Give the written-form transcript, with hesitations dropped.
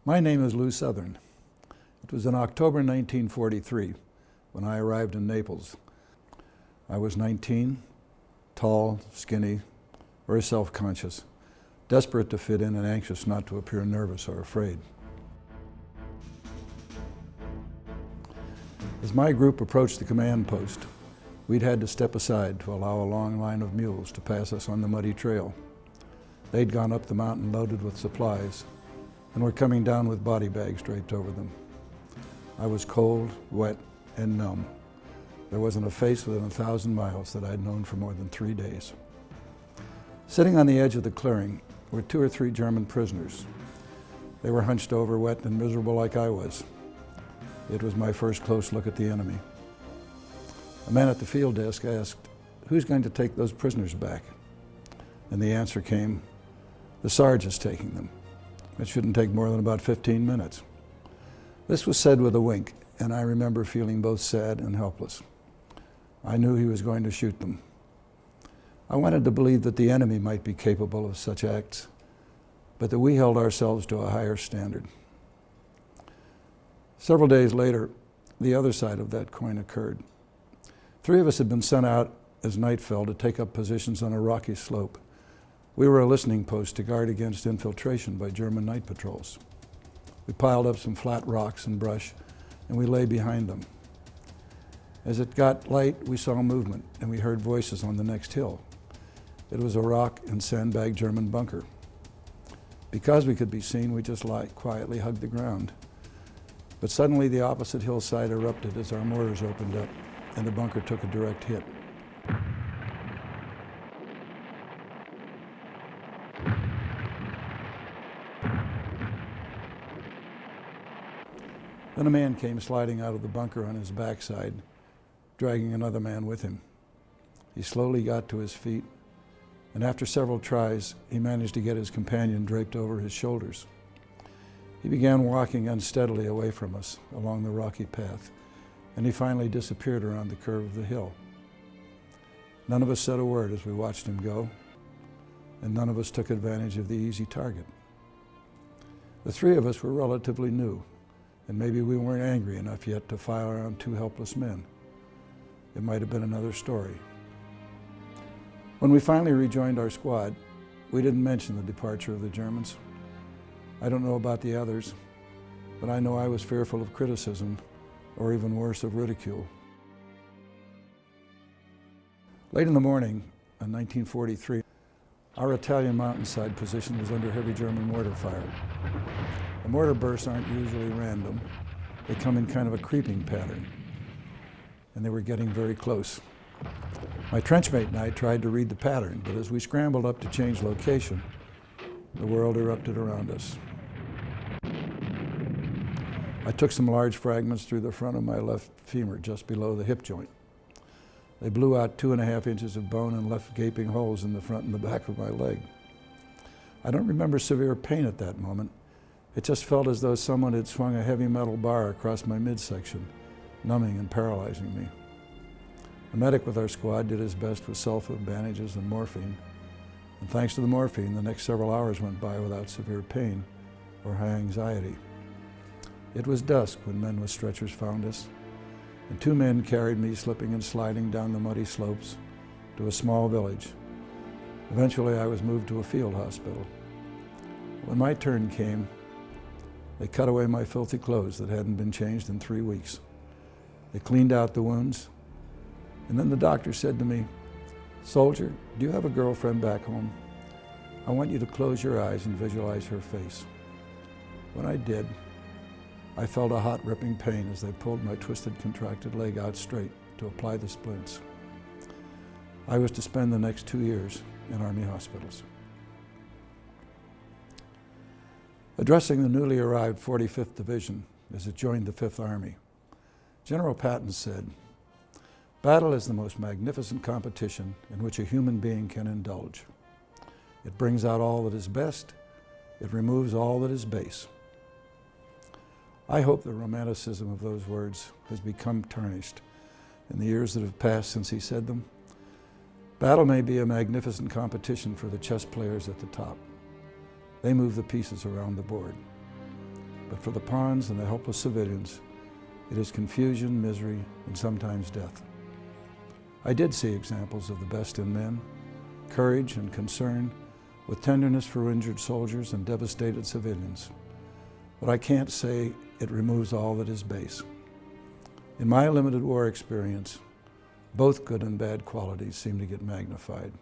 My name is Lew Southern. It was in October 1943 when I arrived in Naples. I was 19, tall, skinny, very self-conscious, desperate to fit in and anxious not to appear nervous or afraid. As my group approached the command post, we'd had to step aside to allow a long line of mules to pass us on the muddy trail. They'd gone up the mountain loaded with supplies and were coming down with body bags draped over them. I was cold, wet, and numb. There wasn't a face within 1,000 miles that I'd known for more than 3 days. Sitting on the edge of the clearing were 2 or 3 German prisoners. They were hunched over, wet and miserable like I was. It was my first close look at the enemy. A man at the field desk asked, "Who's going to take those prisoners back?" And the answer came, "The Sarge is taking them. It shouldn't take more than about 15 minutes." This was said with a wink, and I remember feeling both sad and helpless. I knew he was going to shoot them. I wanted to believe that the enemy might be capable of such acts, but that we held ourselves to a higher standard. Several days later, the other side of that coin occurred. 3 of us had been sent out as night fell to take up positions on a rocky slope. We were a listening post to guard against infiltration by German night patrols. We piled up some flat rocks and brush, and we lay behind them. As it got light, we saw movement, and we heard voices on the next hill. It was a rock and sandbag German bunker. Because we could be seen, we just quietly hugged the ground. But suddenly the opposite hillside erupted as our mortars opened up, and the bunker took a direct hit. Then a man came sliding out of the bunker on his backside, dragging another man with him. He slowly got to his feet, and after several tries, he managed to get his companion draped over his shoulders. He began walking unsteadily away from us along the rocky path, and he finally disappeared around the curve of the hill. None of us said a word as we watched him go, and none of us took advantage of the easy target. The 3 of us were relatively new, and maybe we weren't angry enough yet to fire on 2 helpless men. It might have been another story. When we finally rejoined our squad, we didn't mention the departure of the Germans. I don't know about the others, but I know I was fearful of criticism, or even worse, of ridicule. Late in the morning in 1943, our Italian mountainside position was under heavy German mortar fire. The mortar bursts aren't usually random. They come in kind of a creeping pattern, and they were getting very close. My trenchmate and I tried to read the pattern, but as we scrambled up to change location, the world erupted around us. I took some large fragments through the front of my left femur, just below the hip joint. They blew out 2.5 inches of bone and left gaping holes in the front and the back of my leg. I don't remember severe pain at that moment. It just felt as though someone had swung a heavy metal bar across my midsection, numbing and paralyzing me. A medic with our squad did his best with sulfa, bandages, and morphine. And thanks to the morphine, the next several hours went by without severe pain or high anxiety. It was dusk when men with stretchers found us, and 2 men carried me slipping and sliding down the muddy slopes to a small village. Eventually, I was moved to a field hospital. When my turn came, they cut away my filthy clothes that hadn't been changed in 3 weeks. They cleaned out the wounds, and then the doctor said to me, "Soldier, do you have a girlfriend back home? I want you to close your eyes and visualize her face." When I did, I felt a hot, ripping pain as they pulled my twisted, contracted leg out straight to apply the splints. I was to spend the next 2 years in Army hospitals. Addressing the newly arrived 45th Division as it joined the 5th Army, General Patton said, "Battle is the most magnificent competition in which a human being can indulge. It brings out all that is best. It removes all that is base." I hope the romanticism of those words has become tarnished in the years that have passed since he said them. Battle may be a magnificent competition for the chess players at the top. They move the pieces around the board. But for the pawns and the helpless civilians, it is confusion, misery, and sometimes death. I did see examples of the best in men, courage and concern, with tenderness for injured soldiers and devastated civilians. But I can't say it removes all that is base. In my limited war experience, both good and bad qualities seem to get magnified.